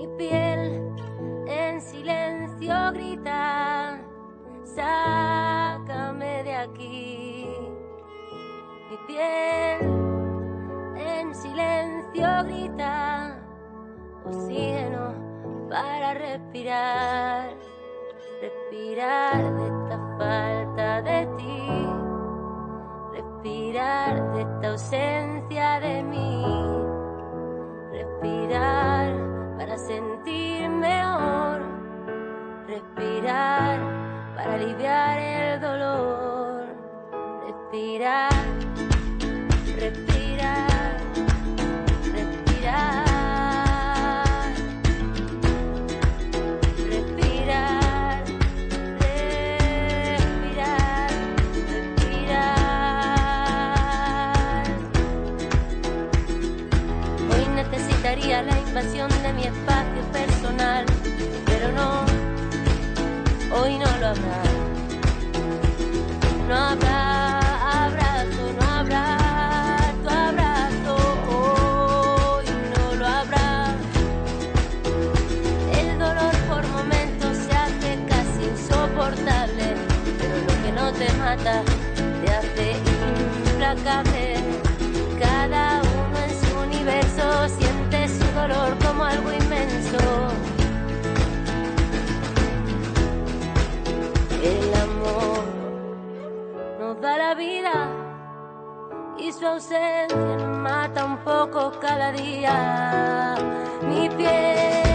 Mi piel en silencio grita, sácame de aquí. Mi piel en silencio grita, oxígeno para respirar, respirar de esta falta de ti, respirar de esta ausencia de mí, respirar para sentir mejor, respirar para aliviar el dolor, respirar, respirar, respirar. Necesitaría la invasión de mi espacio personal, pero no, hoy no lo habrá. No habrá abrazo, no habrá tu abrazo, hoy no lo habrá. El dolor por momentos se hace casi insoportable, pero lo que no te mata te hace implacable. Cada uno en su universo siente su dolor como algo inmenso. El amor nos da la vida y su ausencia nos mata un poco cada día. Mi piel